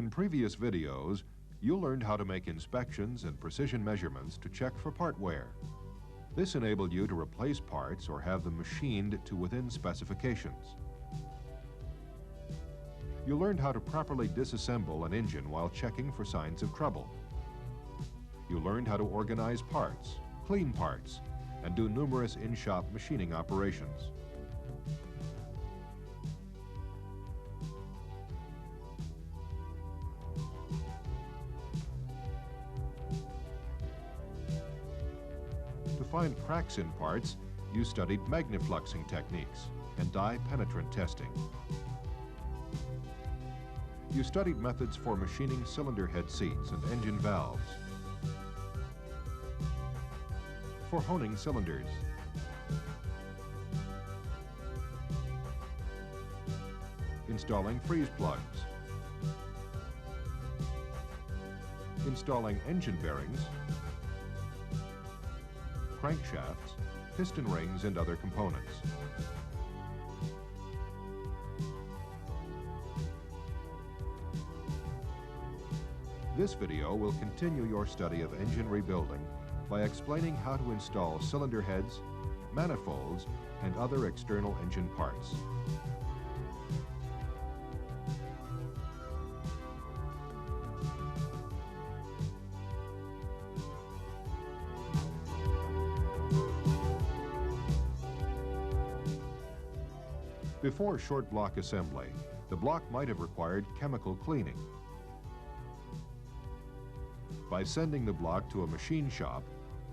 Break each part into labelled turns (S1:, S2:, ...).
S1: In previous videos, you learned how to make inspections and precision measurements to check for part wear. This enabled you to replace parts or have them machined to within specifications. You learned how to properly disassemble an engine while checking for signs of trouble. You learned how to organize parts, clean parts, and do numerous in-shop machining operations. To find cracks in parts, you studied magnifluxing techniques and dye penetrant testing. You studied methods for machining cylinder head seats and engine valves, for honing cylinders, installing freeze plugs, installing engine bearings, crankshafts, piston rings, and other components. This video will continue your study of engine rebuilding by explaining how to install cylinder heads, manifolds, and other external engine parts. Before short block assembly, the block might have required chemical cleaning. By sending the block to a machine shop,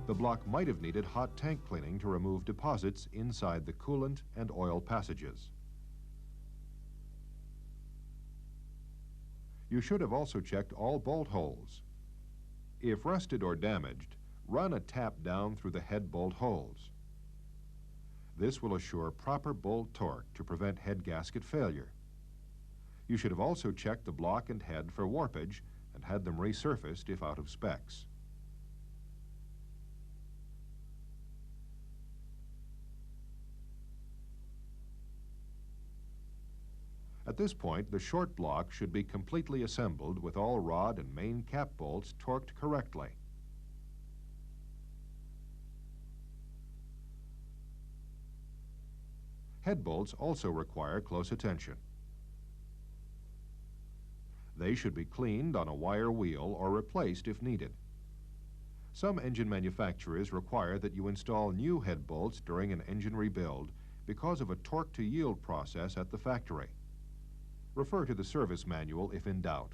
S1: the block might have needed hot tank cleaning to remove deposits inside the coolant and oil passages. You should have also checked all bolt holes. If rusted or damaged, run a tap down through the head bolt holes. This will assure proper bolt torque to prevent head gasket failure. You should have also checked the block and head for warpage and had them resurfaced if out of specs. At this point, the short block should be completely assembled with all rod and main cap bolts torqued correctly. Head bolts also require close attention. They should be cleaned on a wire wheel or replaced if needed. Some engine manufacturers require that you install new head bolts during an engine rebuild because of a torque-to-yield process at the factory. Refer to the service manual if in doubt.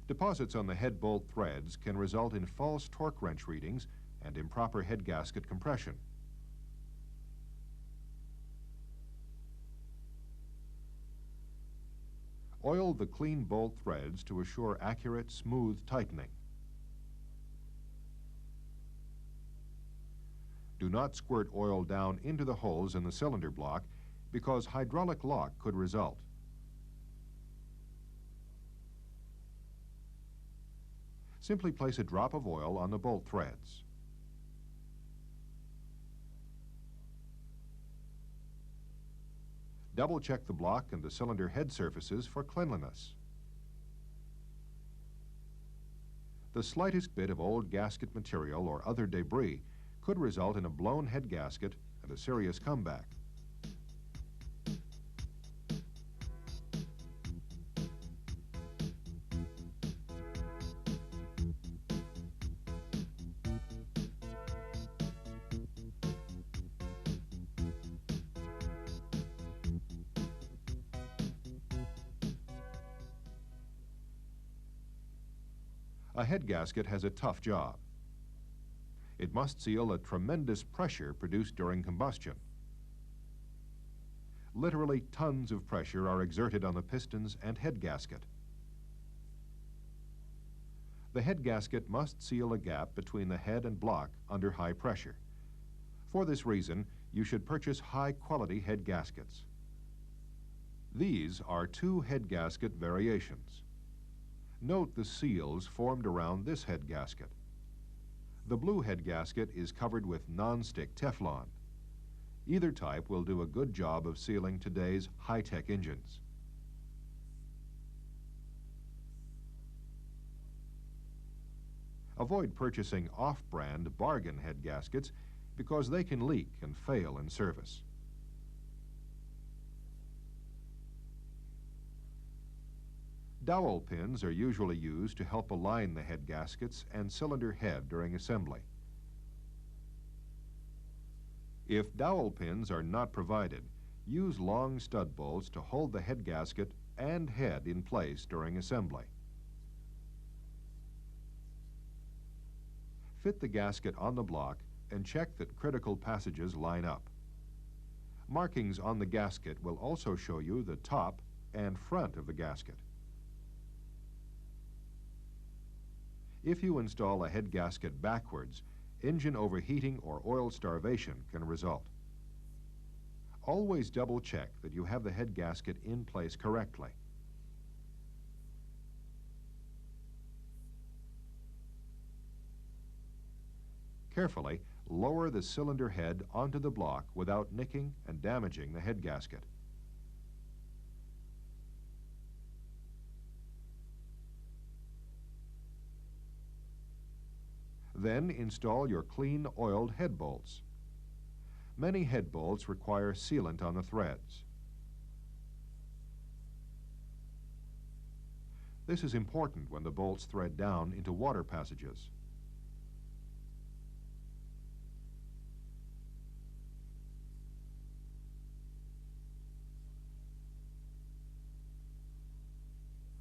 S1: Deposits on the head bolt threads can result in false torque wrench readings and improper head gasket compression. Oil the clean bolt threads to assure accurate, smooth tightening. Do not squirt oil down into the holes in the cylinder block because hydraulic lock could result. Simply place a drop of oil on the bolt threads. Double-check the block and the cylinder head surfaces for cleanliness. The slightest bit of old gasket material or other debris could result in a blown head gasket and a serious comeback. A head gasket has a tough job. It must seal a tremendous pressure produced during combustion. Literally tons of pressure are exerted on the pistons and head gasket. The head gasket must seal a gap between the head and block under high pressure. For this reason, you should purchase high-quality head gaskets. These are two head gasket variations. Note the seals formed around this head gasket. The blue head gasket is covered with non-stick Teflon. Either type will do a good job of sealing today's high-tech engines. Avoid purchasing off-brand bargain head gaskets because they can leak and fail in service. Dowel pins are usually used to help align the head gaskets and cylinder head during assembly. If dowel pins are not provided, use long stud bolts to hold the head gasket and head in place during assembly. Fit the gasket on the block and check that critical passages line up. Markings on the gasket will also show you the top and front of the gasket. If you install a head gasket backwards, engine overheating or oil starvation can result. Always double check that you have the head gasket in place correctly. Carefully lower the cylinder head onto the block without nicking and damaging the head gasket. Then install your clean oiled head bolts. Many head bolts require sealant on the threads. This is important when the bolts thread down into water passages.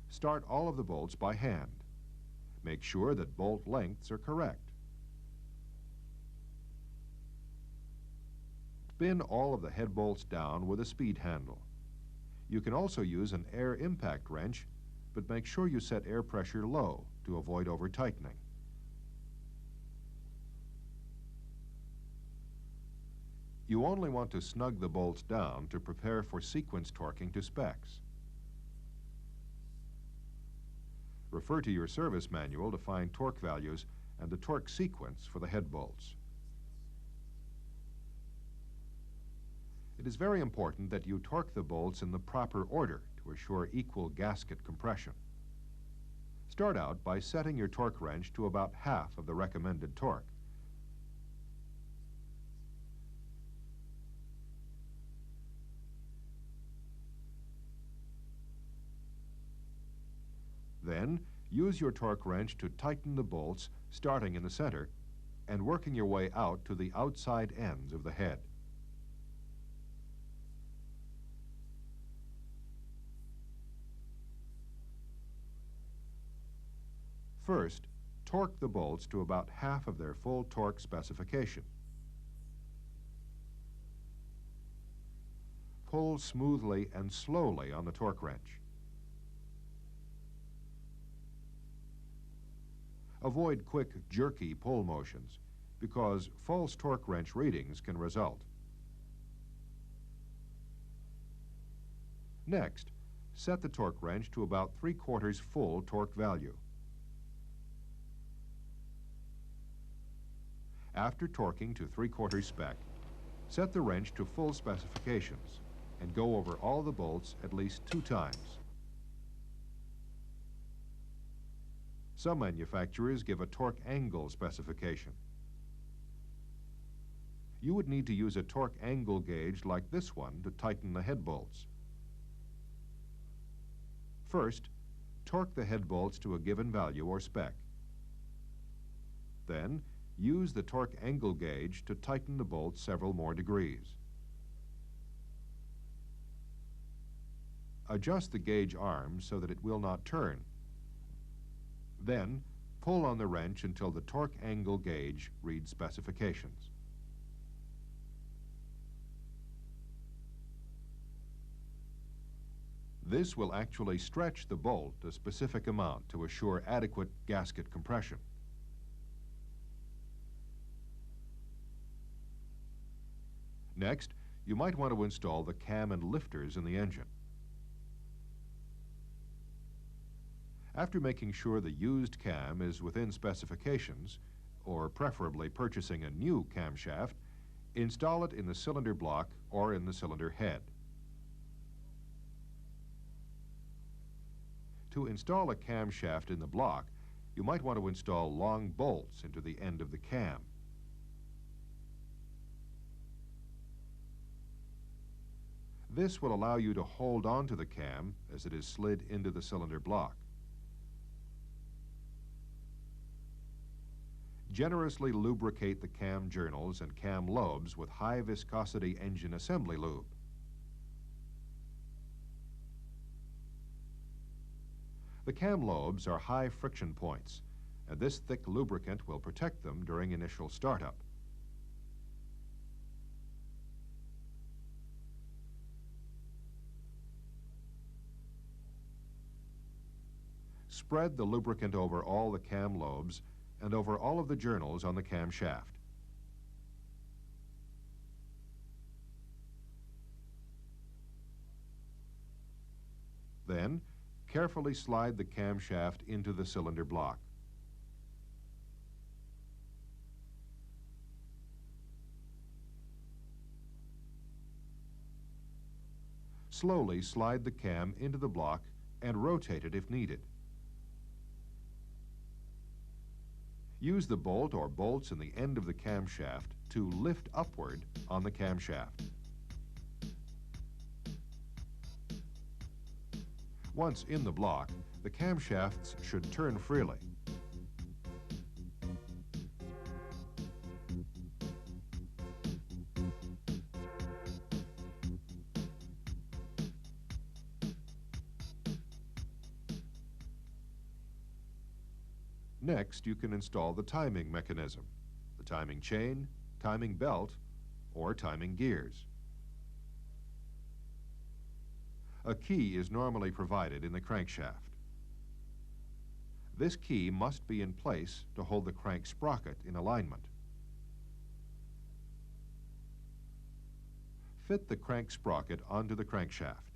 S1: Start all of the bolts by hand. Make sure that bolt lengths are correct. Spin all of the head bolts down with a speed handle. You can also use an air impact wrench, but make sure you set air pressure low to avoid over-tightening. You only want to snug the bolts down to prepare for sequence torquing to specs. Refer to your service manual to find torque values and the torque sequence for the head bolts. It is very important that you torque the bolts in the proper order to assure equal gasket compression. Start out by setting your torque wrench to about half of the recommended torque. Then, use your torque wrench to tighten the bolts starting in the center and working your way out to the outside ends of the head. First, torque the bolts to about half of their full torque specification. Pull smoothly and slowly on the torque wrench. Avoid quick, jerky pull motions because false torque wrench readings can result. Next, set the torque wrench to about 3/4 full torque value. After torquing to 3/4 spec, set the wrench to full specifications and go over all the bolts at least 2 times. Some manufacturers give a torque angle specification. You would need to use a torque angle gauge like this one to tighten the head bolts. First, torque the head bolts to a given value or spec. Then, use the torque angle gauge to tighten the bolts several more degrees. Adjust the gauge arm so that it will not turn. Then, pull on the wrench until the torque angle gauge reads specifications. This will actually stretch the bolt a specific amount to assure adequate gasket compression. Next, you might want to install the cam and lifters in the engine. After making sure the used cam is within specifications, or preferably purchasing a new camshaft, Install it in the cylinder block or in the cylinder head. To install a camshaft in the block, you might want to install long bolts into the end of the cam. This will allow you to hold on to the cam as it is slid into the cylinder block. Generously lubricate the cam journals and cam lobes with high viscosity engine assembly lube. The cam lobes are high friction points, and this thick lubricant will protect them during initial startup. Spread the lubricant over all the cam lobes and over all of the journals on the camshaft. Then, carefully slide the camshaft into the cylinder block. Slowly slide the cam into the block and rotate it if needed. Use the bolt or bolts in the end of the camshaft to lift upward on the camshaft. Once in the block, the camshafts should turn freely. Next, you can install the timing mechanism, the timing chain, timing belt, or timing gears. A key is normally provided in the crankshaft. This key must be in place to hold the crank sprocket in alignment. Fit the crank sprocket onto the crankshaft.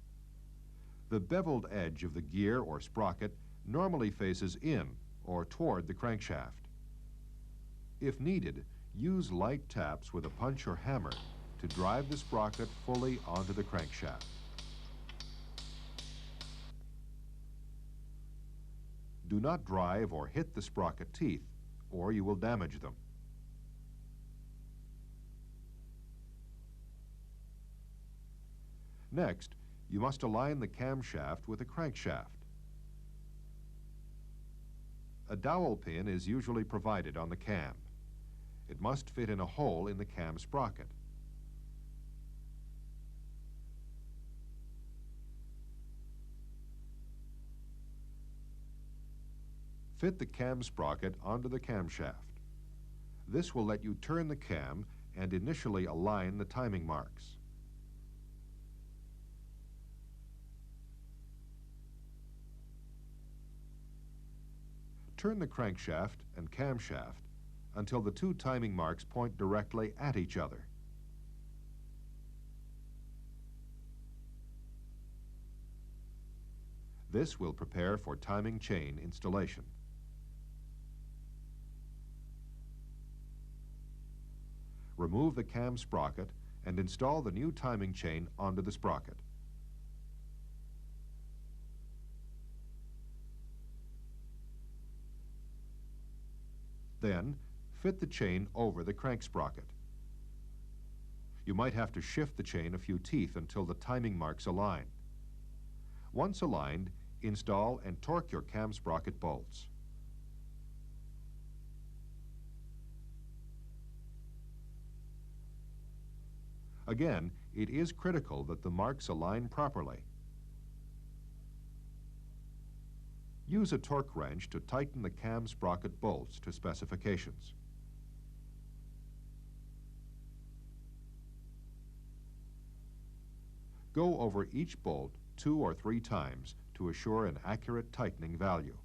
S1: The beveled edge of the gear or sprocket normally faces in or toward the crankshaft. If needed, use light taps with a punch or hammer to drive the sprocket fully onto the crankshaft. Do not drive or hit the sprocket teeth, or you will damage them. Next, you must align the camshaft with the crankshaft. A dowel pin is usually provided on the cam. It must fit in a hole in the cam sprocket. Fit the cam sprocket onto the camshaft. This will let you turn the cam and initially align the timing marks. Turn the crankshaft and camshaft until the two timing marks point directly at each other. This will prepare for timing chain installation. Remove the cam sprocket and install the new timing chain onto the sprocket. Then, fit the chain over the crank sprocket. You might have to shift the chain a few teeth until the timing marks align. Once aligned, install and torque your cam sprocket bolts. Again, it is critical that the marks align properly. Use a torque wrench to tighten the cam sprocket bolts to specifications. Go over each bolt 2 or 3 times to assure an accurate tightening value.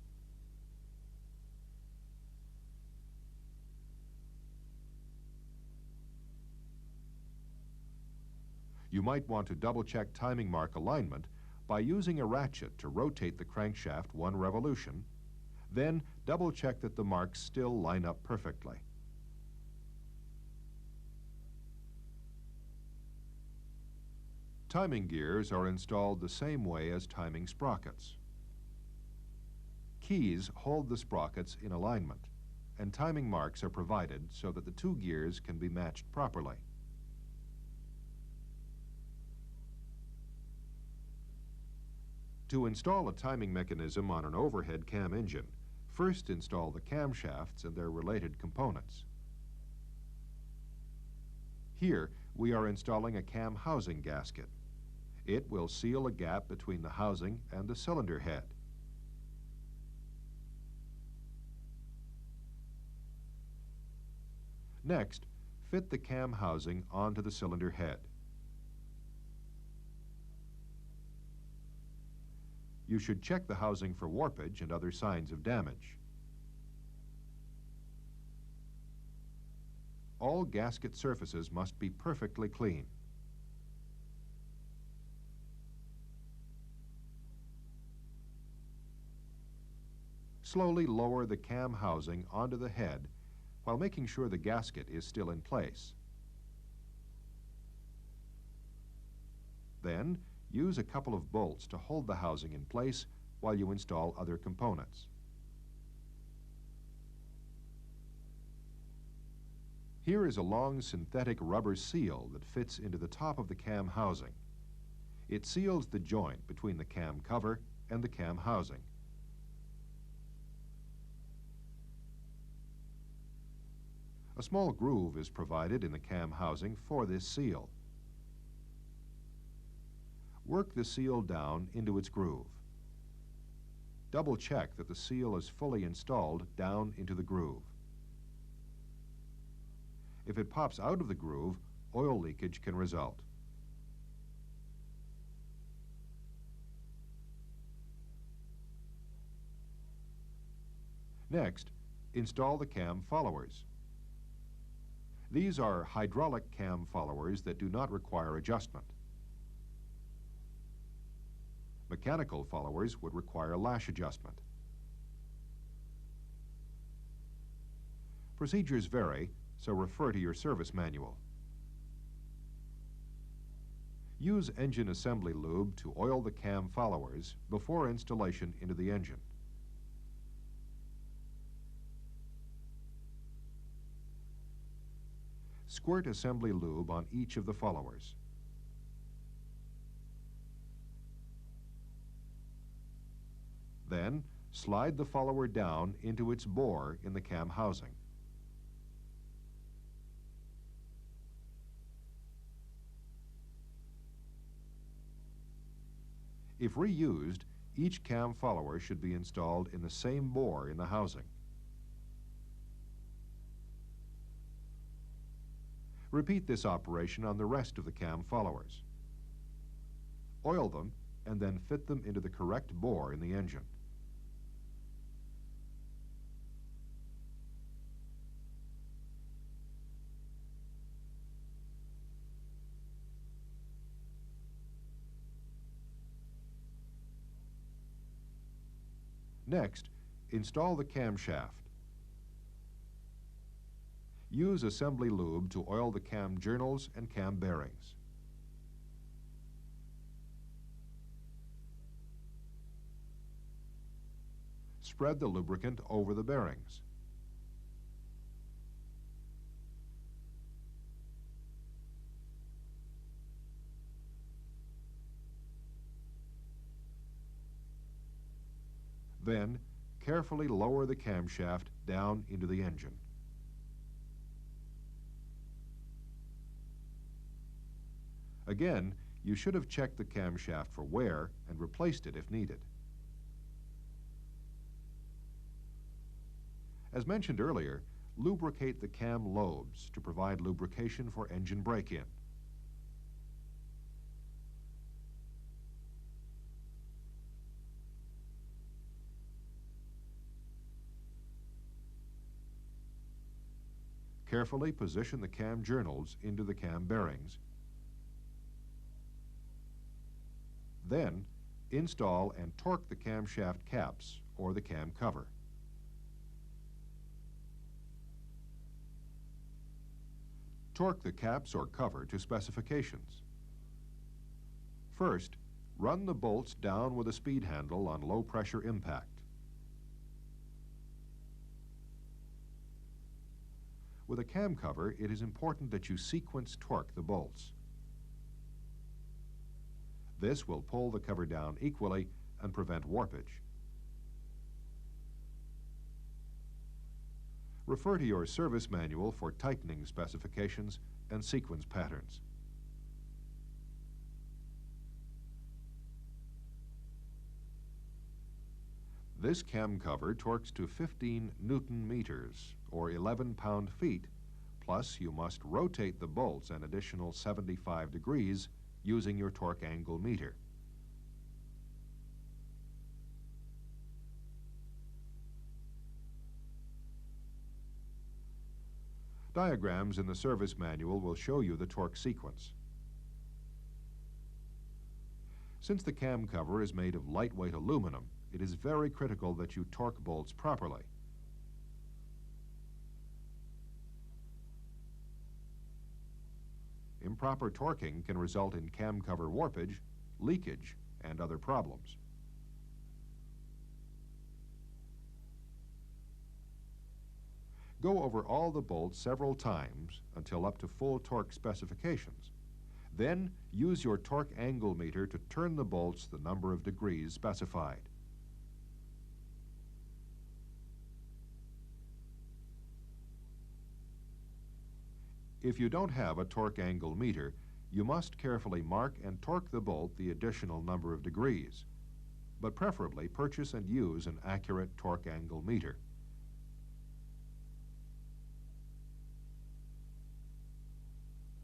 S1: You might want to double-check timing mark alignment by using a ratchet to rotate the crankshaft 1 revolution, then double-check that the marks still line up perfectly. Timing gears are installed the same way as timing sprockets. Keys hold the sprockets in alignment, and timing marks are provided so that the two gears can be matched properly. To install a timing mechanism on an overhead cam engine, first install the camshafts and their related components. Here, we are installing a cam housing gasket. It will seal a gap between the housing and the cylinder head. Next, fit the cam housing onto the cylinder head. You should check the housing for warpage and other signs of damage. All gasket surfaces must be perfectly clean. Slowly lower the cam housing onto the head while making sure the gasket is still in place. Then, use a couple of bolts to hold the housing in place while you install other components. Here is a long synthetic rubber seal that fits into the top of the cam housing. It seals the joint between the cam cover and the cam housing. A small groove is provided in the cam housing for this seal. Work the seal down into its groove. Double check that the seal is fully installed down into the groove. If it pops out of the groove, oil leakage can result. Next, install the cam followers. These are hydraulic cam followers that do not require adjustment. Mechanical followers would require lash adjustment. Procedures vary, so refer to your service manual. Use engine assembly lube to oil the cam followers before installation into the engine. Squirt assembly lube on each of the followers. Then, slide the follower down into its bore in the cam housing. If reused, each cam follower should be installed in the same bore in the housing. Repeat this operation on the rest of the cam followers. Oil them and then fit them into the correct bore in the engine. Next, install the camshaft. Use assembly lube to oil the cam journals and cam bearings. Spread the lubricant over the bearings. Then, carefully lower the camshaft down into the engine. Again, you should have checked the camshaft for wear and replaced it if needed. As mentioned earlier, lubricate the cam lobes to provide lubrication for engine break-in. Carefully position the cam journals into the cam bearings. Then, install and torque the camshaft caps or the cam cover. Torque the caps or cover to specifications. First, run the bolts down with a speed handle on low pressure impact. With a cam cover, it is important that you sequence torque the bolts. This will pull the cover down equally and prevent warpage. Refer to your service manual for tightening specifications and sequence patterns. This cam cover torques to 15 Newton meters, or 11 pound-feet, plus you must rotate the bolts an additional 75 degrees using your torque angle meter. Diagrams in the service manual will show you the torque sequence. Since the cam cover is made of lightweight aluminum, it is very critical that you torque bolts properly. Improper torquing can result in cam cover warpage, leakage, and other problems. Go over all the bolts several times until up to full torque specifications. Then use your torque angle meter to turn the bolts the number of degrees specified. If you don't have a torque angle meter, you must carefully mark and torque the bolt the additional number of degrees, but preferably purchase and use an accurate torque angle meter.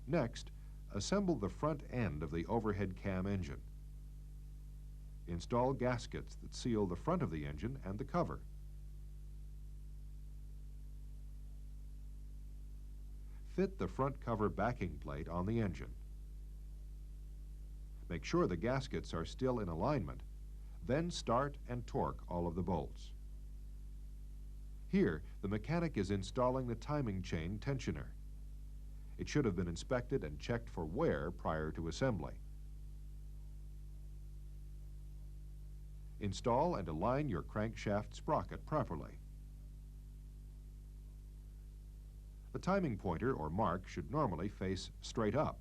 S1: Next, assemble the front end of the overhead cam engine. Install gaskets that seal the front of the engine and the cover. Fit the front cover backing plate on the engine. Make sure the gaskets are still in alignment, then start and torque all of the bolts. Here, the mechanic is installing the timing chain tensioner. It should have been inspected and checked for wear prior to assembly. Install and align your crankshaft sprocket properly. The timing pointer or mark should normally face straight up.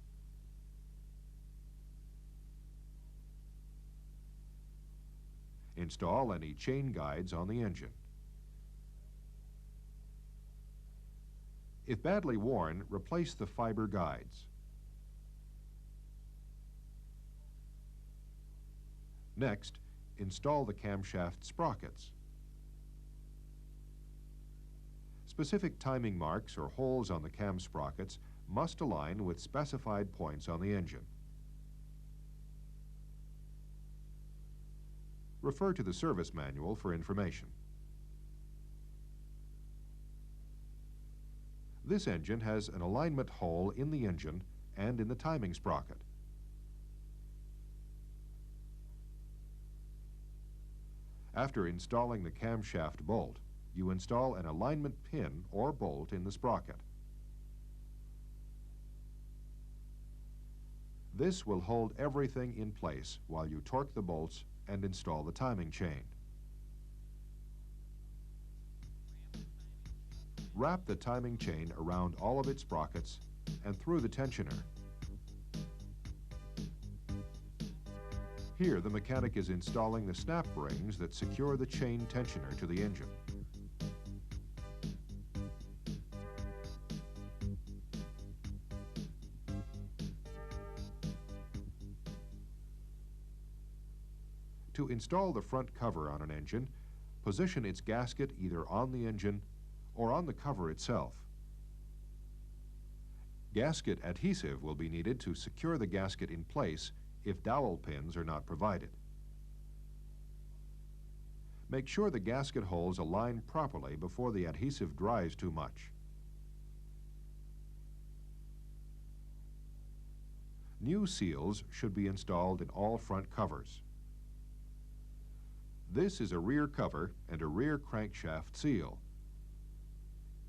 S1: Install any chain guides on the engine. If badly worn, replace the fiber guides. Next, install the camshaft sprockets. Specific timing marks or holes on the cam sprockets must align with specified points on the engine. Refer to the service manual for information. This engine has an alignment hole in the engine and in the timing sprocket. After installing the camshaft bolt, you install an alignment pin or bolt in the sprocket. This will hold everything in place while you torque the bolts and install the timing chain. Wrap the timing chain around all of its sprockets and through the tensioner. Here, the mechanic is installing the snap rings that secure the chain tensioner to the engine. To install the front cover on an engine, position its gasket either on the engine or on the cover itself. Gasket adhesive will be needed to secure the gasket in place if dowel pins are not provided. Make sure the gasket holes align properly before the adhesive dries too much. New seals should be installed in all front covers. This is a rear cover and a rear crankshaft seal.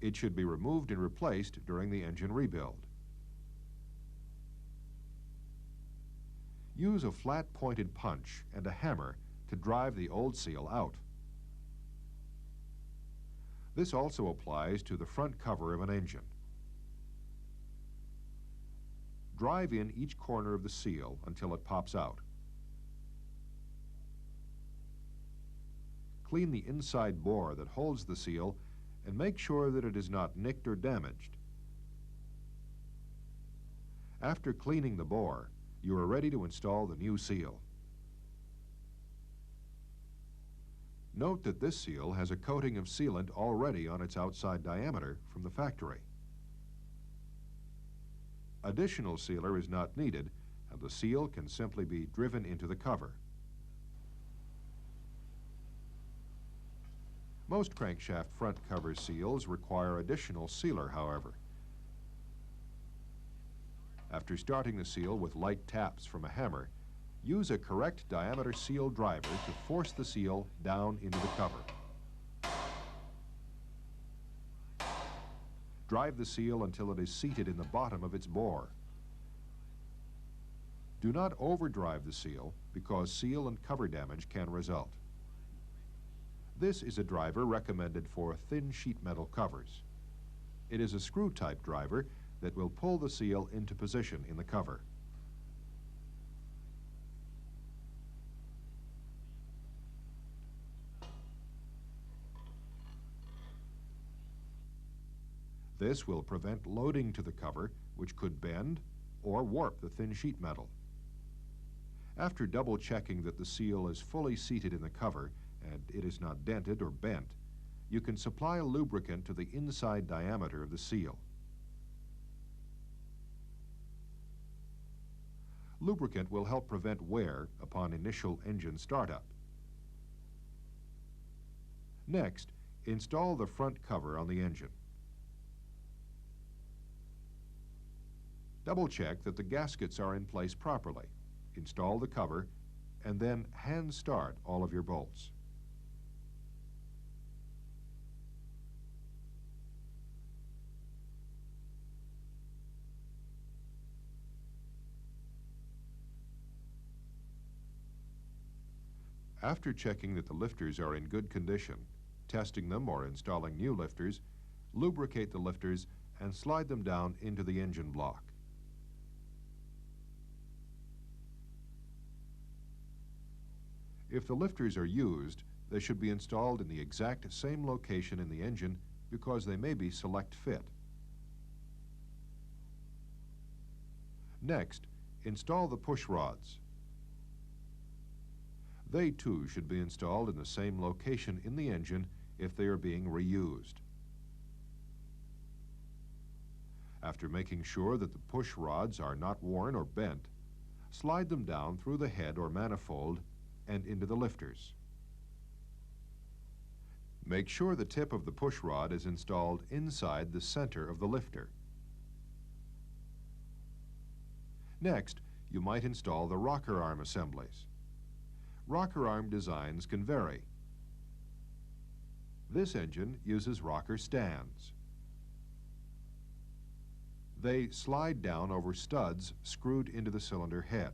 S1: It should be removed and replaced during the engine rebuild. Use a flat-pointed punch and a hammer to drive the old seal out. This also applies to the front cover of an engine. Drive in each corner of the seal until it pops out. Clean the inside bore that holds the seal and make sure that it is not nicked or damaged. After cleaning the bore, you are ready to install the new seal. Note that this seal has a coating of sealant already on its outside diameter from the factory. Additional sealer is not needed, and the seal can simply be driven into the cover. Most crankshaft front cover seals require additional sealer, however. After starting the seal with light taps from a hammer, use a correct diameter seal driver to force the seal down into the cover. Drive the seal until it is seated in the bottom of its bore. Do not overdrive the seal because seal and cover damage can result. This is a driver recommended for thin sheet metal covers. It is a screw-type driver that will pull the seal into position in the cover. This will prevent loading to the cover, which could bend or warp the thin sheet metal. After double checking that the seal is fully seated in the cover and it is not dented or bent, you can supply a lubricant to the inside diameter of the seal. Lubricant will help prevent wear upon initial engine startup. Next, install the front cover on the engine. Double check that the gaskets are in place properly. Install the cover, and then hand start all of your bolts. After checking that the lifters are in good condition, testing them or installing new lifters, lubricate the lifters and slide them down into the engine block. If the lifters are used, they should be installed in the exact same location in the engine because they may be select fit. Next, install the push rods. They too should be installed in the same location in the engine if they are being reused. After making sure that the push rods are not worn or bent, slide them down through the head or manifold and into the lifters. Make sure the tip of the push rod is installed inside the center of the lifter. Next, you might install the rocker arm assemblies. Rocker arm designs can vary. This engine uses rocker stands. They slide down over studs screwed into the cylinder head.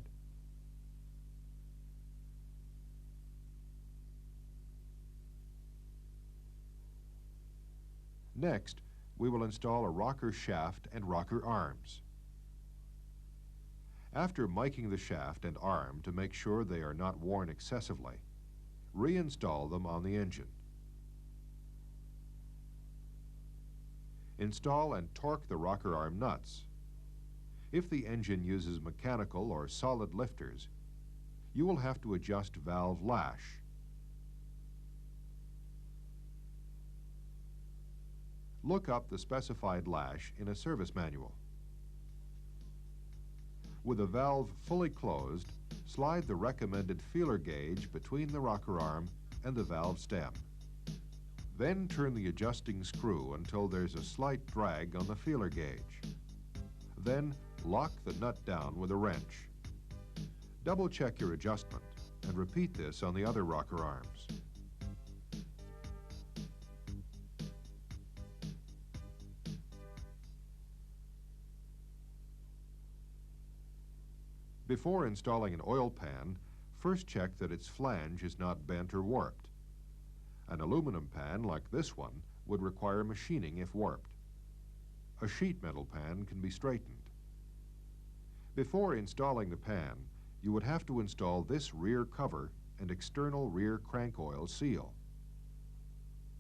S1: Next, we will install a rocker shaft and rocker arms. After miking the shaft and arm to make sure they are not worn excessively, reinstall them on the engine. Install and torque the rocker arm nuts. If the engine uses mechanical or solid lifters, you will have to adjust valve lash. Look up the specified lash in a service manual. With the valve fully closed, slide the recommended feeler gauge between the rocker arm and the valve stem. Then turn the adjusting screw until there's a slight drag on the feeler gauge. Then lock the nut down with a wrench. Double check your adjustment and repeat this on the other rocker arms. Before installing an oil pan, first check that its flange is not bent or warped. An aluminum pan like this one would require machining if warped. A sheet metal pan can be straightened. Before installing the pan, you would have to install this rear cover and external rear crank oil seal.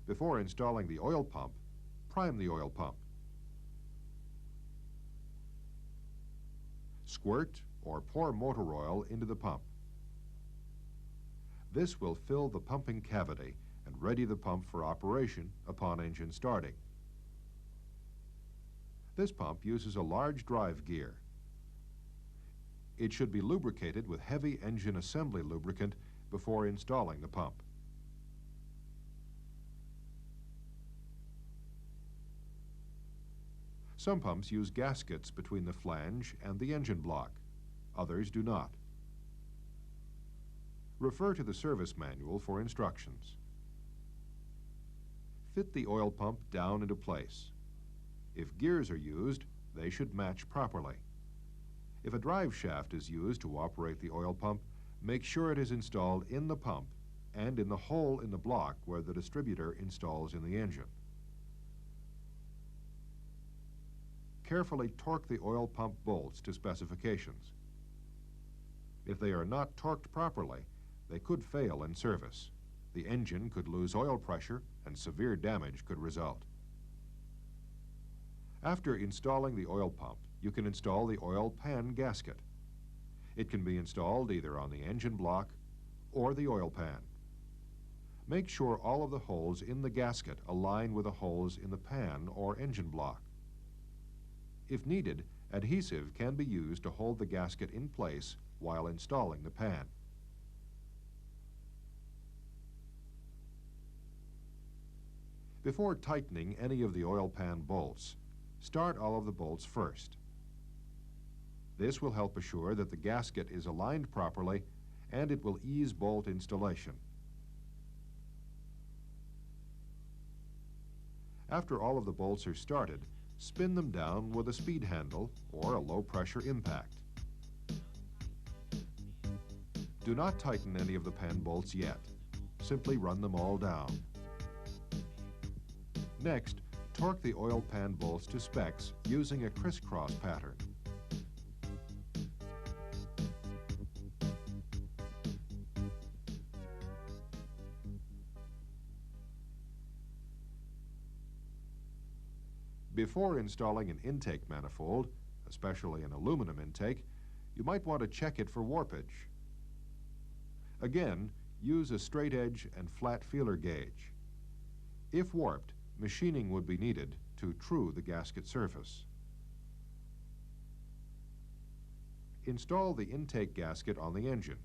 S1: Before installing the oil pump, prime the oil pump. Squirt or pour motor oil into the pump. This will fill the pumping cavity and ready the pump for operation upon engine starting. This pump uses a large drive gear. It should be lubricated with heavy engine assembly lubricant before installing the pump. Some pumps use gaskets between the flange and the engine block. Others do not. Refer to the service manual for instructions. Fit the oil pump down into place. If gears are used, they should match properly. If a drive shaft is used to operate the oil pump, make sure it is installed in the pump and in the hole in the block where the distributor installs in the engine. Carefully torque the oil pump bolts to specifications. If they are not torqued properly, they could fail in service. The engine could lose oil pressure and severe damage could result. After installing the oil pump, you can install the oil pan gasket. It can be installed either on the engine block or the oil pan. Make sure all of the holes in the gasket align with the holes in the pan or engine block. If needed, adhesive can be used to hold the gasket in place while installing the pan. Before tightening any of the oil pan bolts, start all of the bolts first. This will help assure that the gasket is aligned properly and it will ease bolt installation. After all of the bolts are started, spin them down with a speed handle or a low-pressure impact. Do not tighten any of the pan bolts yet. Simply run them all down. Next, torque the oil pan bolts to specs using a crisscross pattern. Before installing an intake manifold, especially an aluminum intake, you might want to check it for warpage. Again, use a straight edge and flat feeler gauge. If warped, machining would be needed to true the gasket surface. Install the intake gasket on the engine.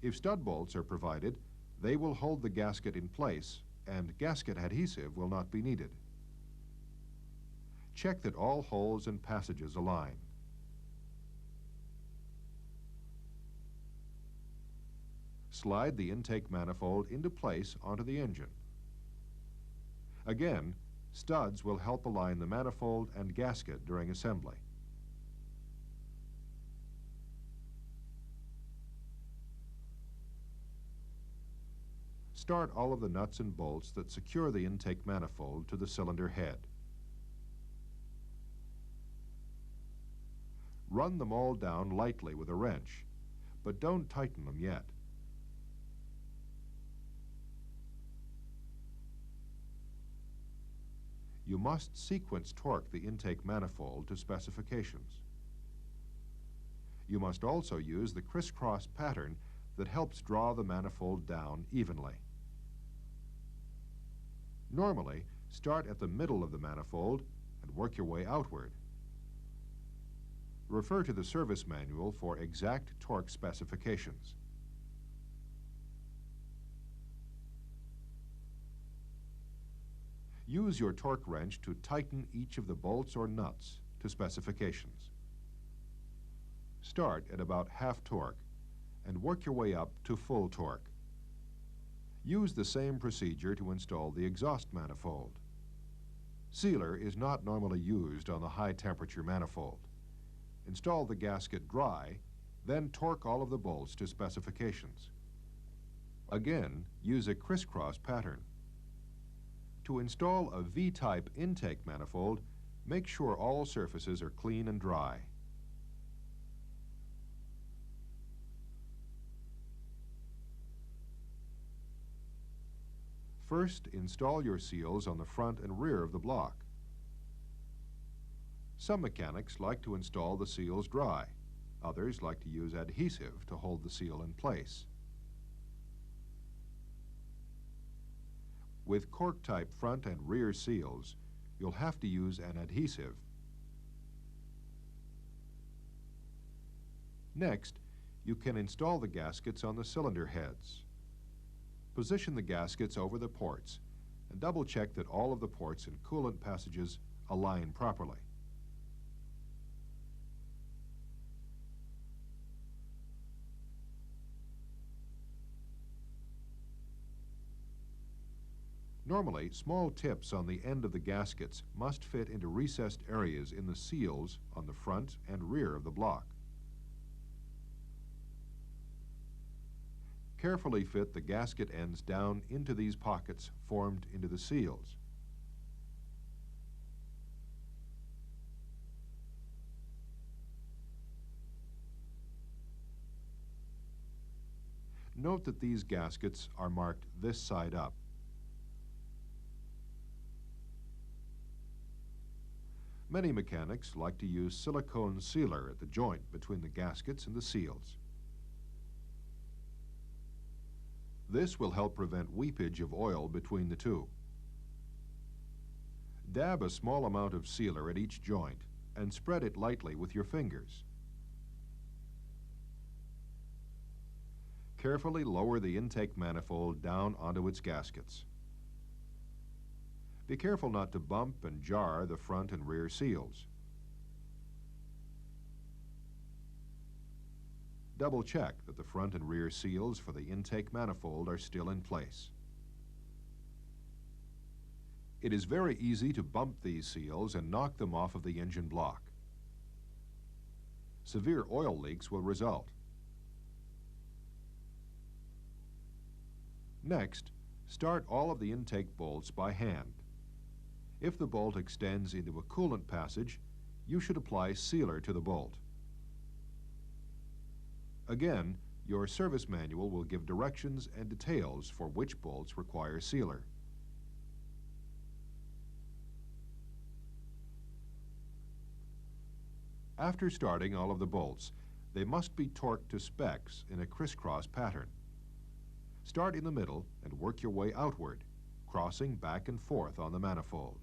S1: If stud bolts are provided, they will hold the gasket in place and gasket adhesive will not be needed. Check that all holes and passages align. Slide the intake manifold into place onto the engine. Again, studs will help align the manifold and gasket during assembly. Start all of the nuts and bolts that secure the intake manifold to the cylinder head. Run them all down lightly with a wrench, but don't tighten them yet. You must sequence torque the intake manifold to specifications. You must also use the crisscross pattern that helps draw the manifold down evenly. Normally, start at the middle of the manifold and work your way outward. Refer to the service manual for exact torque specifications. Use your torque wrench to tighten each of the bolts or nuts to specifications. Start at about half torque and work your way up to full torque. Use the same procedure to install the exhaust manifold. Sealer is not normally used on the high temperature manifold. Install the gasket dry, then torque all of the bolts to specifications. Again, use a crisscross pattern. To install a V-type intake manifold, make sure all surfaces are clean and dry. First, install your seals on the front and rear of the block. Some mechanics like to install the seals dry. Others like to use adhesive to hold the seal in place. With cork-type front and rear seals, you'll have to use an adhesive. Next, you can install the gaskets on the cylinder heads. Position the gaskets over the ports and double-check that all of the ports and coolant passages align properly. Normally, small tips on the end of the gaskets must fit into recessed areas in the seals on the front and rear of the block. Carefully fit the gasket ends down into these pockets formed into the seals. Note that these gaskets are marked this side up. Many mechanics like to use silicone sealer at the joint between the gaskets and the seals. This will help prevent weepage of oil between the two. Dab a small amount of sealer at each joint and spread it lightly with your fingers. Carefully lower the intake manifold down onto its gaskets. Be careful not to bump and jar the front and rear seals. Double-check that the front and rear seals for the intake manifold are still in place. It is very easy to bump these seals and knock them off of the engine block. Severe oil leaks will result. Next, start all of the intake bolts by hand. If the bolt extends into a coolant passage, you should apply sealer to the bolt. Again, your service manual will give directions and details for which bolts require sealer. After starting all of the bolts, they must be torqued to specs in a crisscross pattern. Start in the middle and work your way outward, crossing back and forth on the manifold.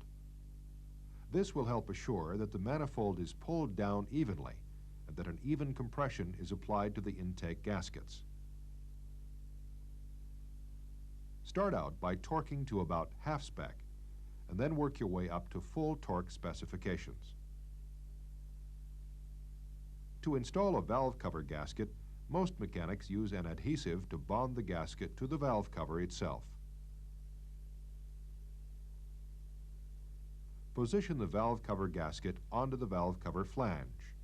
S1: This will help assure that the manifold is pulled down evenly and that an even compression is applied to the intake gaskets. Start out by torquing to about half spec and then work your way up to full torque specifications. To install a valve cover gasket, most mechanics use an adhesive to bond the gasket to the valve cover itself. Position the valve cover gasket onto the valve cover flange.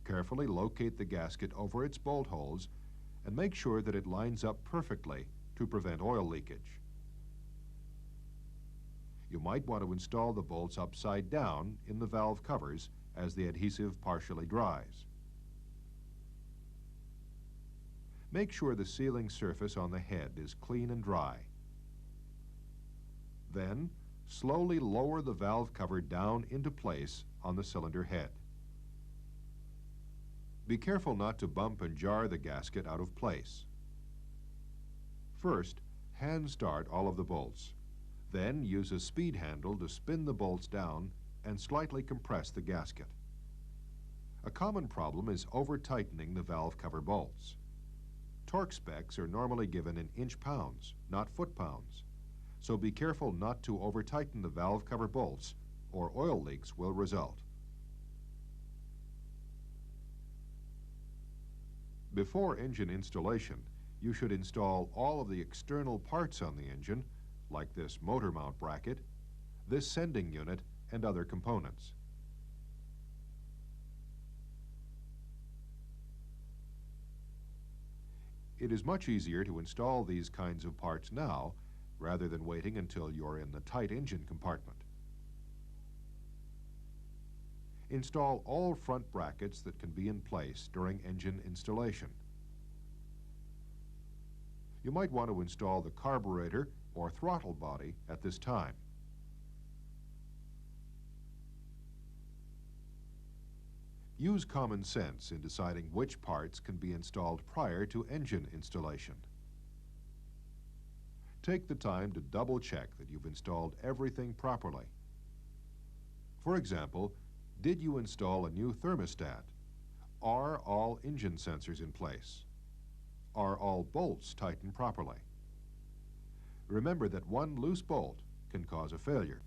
S1: Carefully locate the gasket over its bolt holes and make sure that it lines up perfectly to prevent oil leakage. You might want to install the bolts upside down in the valve covers as the adhesive partially dries. Make sure the sealing surface on the head is clean and dry. Then, slowly lower the valve cover down into place on the cylinder head. Be careful not to bump and jar the gasket out of place. First, hand start all of the bolts. Then use a speed handle to spin the bolts down and slightly compress the gasket. A common problem is over-tightening the valve cover bolts. Torque specs are normally given in inch-pounds, not foot-pounds, so be careful not to over-tighten the valve cover bolts or oil leaks will result. Before engine installation, you should install all of the external parts on the engine like this motor mount bracket, this sending unit, and other components. It is much easier to install these kinds of parts now rather than waiting until you're in the tight engine compartment. Install all front brackets that can be in place during engine installation. You might want to install the carburetor or throttle body at this time. Use common sense in deciding which parts can be installed prior to engine installation. Take the time to double-check that you've installed everything properly. For example, did you install a new thermostat? Are all engine sensors in place? Are all bolts tightened properly? Remember that one loose bolt can cause a failure.